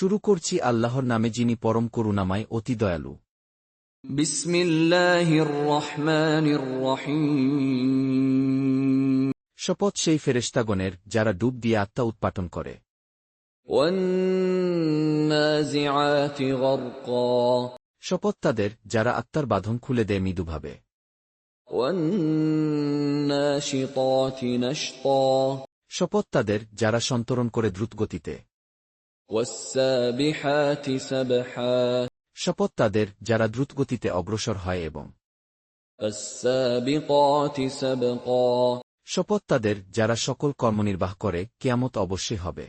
শুরু করছি আল্লাহর নামে, যিনি পরম করুণাময় অতি দয়ালু। বিসমিল্লাহির রহমানির রহিম। শপথ সেই ফেরেশতাগণের যারা ডুব দিয়ে আত্মা উৎপাটন করে। ওয়ান্নাজিআতি গরকা। শপথ তাদের যারা আত্মার বাঁধন খুলে দেয় মৃদুভাবে। ওয়ান্নাশিতাতি নাশতা। শপথ তাদের যারা সন্তরণ করে দ্রুতগতিতে। ওয়াসসাবিহাতি সাবহা। শপথ তাদের যারা দ্রুতগতিতে অগ্রসর হয় এবং ফাসসাবিকাতি সাবকা। শপথ তাদের যারা সকল কর্মনির্বাহ করে, কিয়ামত অবশ্যই হবে।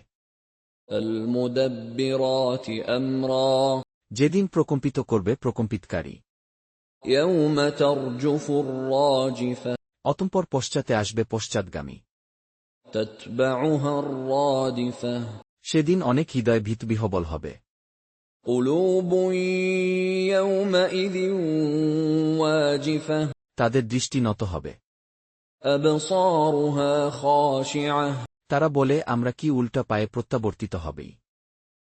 আল মুদাব্বিরাতি আমরা। যেদিন প্রকম্পিত করবে প্রকম্পিতকারী। ইয়াওমা তারজুফুর রাজিফা। অতঃপর পশ্চাতে আসবে পশ্চাৎগামী। তাতবাউহার রাদিফা। সেদিন অনেক হৃদয় ভীতবিহ্বল হবে। কুলুবুন ইয়াওমাইযিন ওয়াজিফা। তাদের দৃষ্টি নত হবে। আবসারুহা খাশিআহ। তারা বলে, আমরা কি উল্টা পায়ে প্রত্যাবর্তিত হবেই।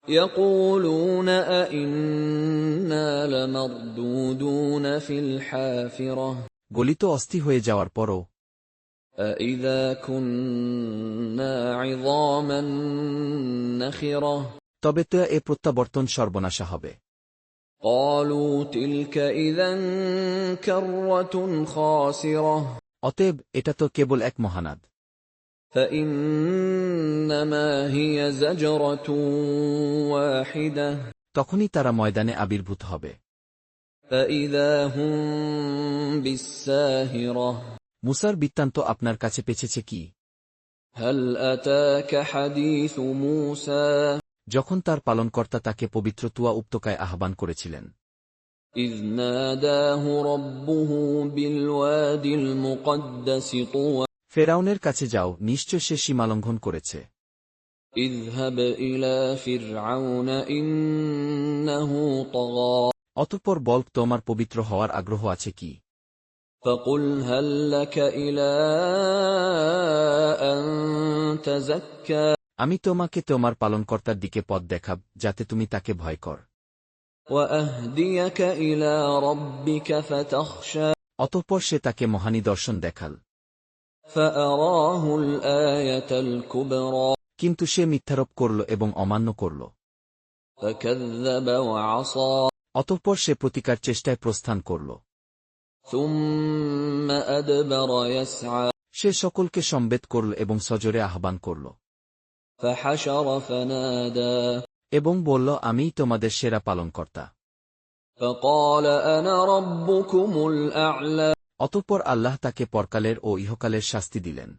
ইয়াকুলুনা আইন্না লামারদুদুনা ফিল হাফিরাহ। গলিত অস্থি হয়ে যাওয়ার পরও আইযা কুন্না ইযামান নাখিরাহ। তবে তো এ প্রত্যাবর্তন সর্বনাশা হবে। ক্বালু তিলকা ইযান কাররাতুন খাসিরাহ। অতএব এটা তো কেবল এক মহানাদ। فإنما هي زجرة واحدة। তখনই তারা ময়দানে আবির্ভূত হবে। فإذا هم بالساهرة। মুসার বৃত্তান্ত আপনার কাছে পেছেছে কি? هل أتاك حديث موسى؟ যখন তার পালনকর্তা তাকে পবিত্র তুয়া উপত্যকায় আহ্বান করেছিলেন। إذ ناداه ربه بالوادي المقدس طوى। ফেরাউনের কাছে যাও, নিশ্চয় সে সীমালঙ্ঘন করেছে। اذهب إلى فرعون إنه طغى। অতঃপর বল, তোমার পবিত্র হওয়ার আগ্রহ আছে কি? فقل هل لك إلى أن تزكى। আমি তোমাকে তোমার পালনকর্তার দিকে পথ দেখাব, যাতে তুমি তাকে ভয় কর। وأهديك إلى ربك فتخشى। অতঃপর সে তাকে মহানিদর্শন দেখাল। فأراه الآية الكبرى। কিন্তু সে মিথ্যারোপ করল এবং অমান্য করল। فكذب وعصى। অতঃপর সে প্রতিকার চেষ্টায় প্রস্থান করল। ثم أدبر يسعى। সে সকলকে সমবেত করল এবং সজোরে আহ্বান করল। فحشر فنادى। এবং বলল, আমিই তোমাদের সেরা পালনকর্তা। فقال أنا ربكم الأعلى। অতঃপর আল্লাহ তাকে পরকালের ও ইহকালের শাস্তি দিলেন।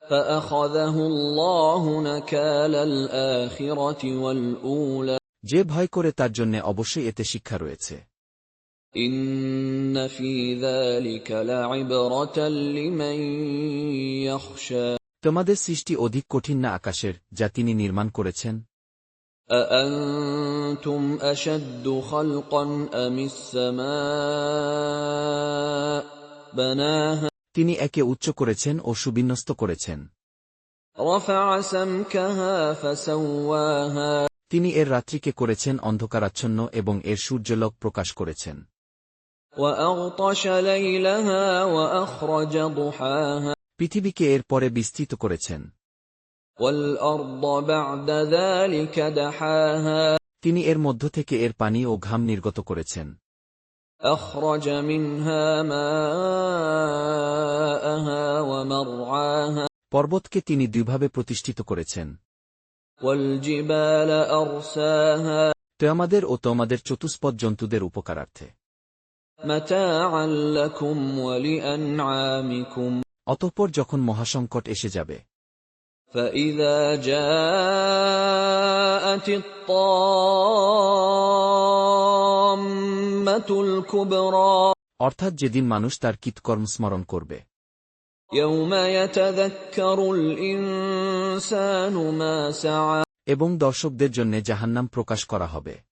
فأخذه الله نكال الآخرة والأولى। যে ভয় করে তার জন্য অবশ্যই এতে শিক্ষা রয়েছে। إن في ذلك لعبرة لمن يخشى। তোমাদের সৃষ্টি অধিক কঠিন না আকাশের, যা তিনি নির্মাণ করেছেন? أأنتم أشد خلقا أم السماء بناها। তিনি একে উচ্চ করেছেন ও সুবিন্যস্ত করেছেন। رفع سمكها فسواها। তিনি এর রাত্রিকে করেছেন অন্ধকারাচ্ছন্ন এবং এর সূর্যালোক প্রকাশ করেছেন। وأغطش ليلها وأخرج ضحاها। পৃথিবীকে এর পরে বিস্তৃত করেছেন। والأرض بعد ذلك دحاها। তিনি এর মধ্য থেকে এর পানি ও ঘাম নির্গত করেছেন। أخرج منها ماءها ومرعاها। পর্বতকে তিনি দুইভাবে প্রতিষ্ঠিত করেছেন। والجبال أرساها। তোমাদের ও তোমাদের চতুষ্পদ জন্তুদের উপকারার্থে। متاعا لكم ولأنعامكم। অতঃপর যখন মহাসংকট এসে যাবে। فإذا جاءت الطامة الكبرى। অর্থাৎ যেদিন মানুষ তার কৃতকর্ম স্মরণ করবে। يوم يتذكر الإنسان ما سعى। এবং দর্শকদের জন্য জাহান্নাম প্রকাশ করা হবে।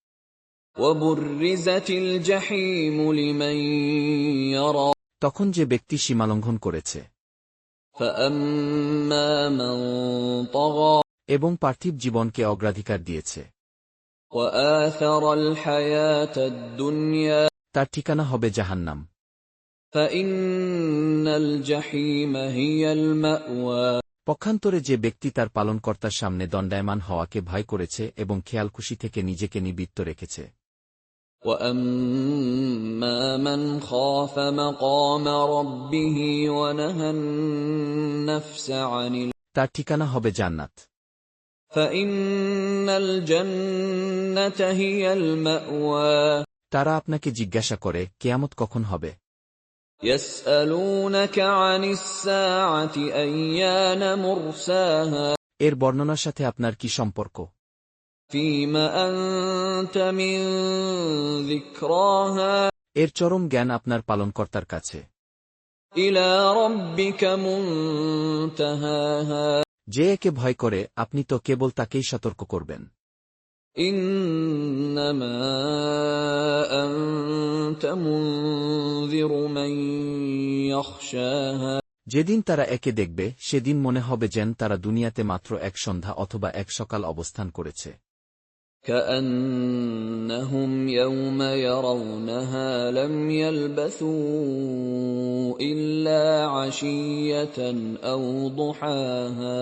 وبرزت الجحيم لمن يرى। তখন যে ব্যক্তি সীমালঙ্ঘন করেছে। فأما من طغى। এবং পার্থিব জীবনকে অগ্রাধিকার দিয়েছে। وآثر الحياة الدنيا তার ঠিকানা হবে জাহান্নাম। فإن الجحيم هي المأوى পক্ষান্তরে যে ব্যক্তি তার পালনকর্তার সামনে দণ্ডায়মান হওয়াকে ভয় করেছে এবং খেয়ালখুশি থেকে নিজেকে নিবৃত্ত রেখেছে। وأما من خاف مقام ربه ونهى النفس عن তার ঠিকানা হবে জান্নাত। فإن الجنة هي المأوى তারা আপনাকে জিজ্ঞাসা করে, কিয়ামত কখন হবে? يسألونك عن الساعة أيان مرساها এর বর্ণনার সাথে আপনার কি সম্পর্ক? فيم أنت من ذكراها এর চরম জ্ঞান আপনার পালনকর্তার কাছে। إلى ربك منتهاها যে একে ভয় করে আপনি তো কেবল তাকেই সতর্ক করবেন। إنما أنت منذر من يخشاها যেদিন তারা একে দেখবে সেদিন মনে হবে যেন তারা দুনিয়াতে মাত্র এক সন্ধ্যা অথবা এক সকাল অবস্থান করেছে। كأنهم يوم يرونها لم يلبثوا إلا عشية أو ضحاها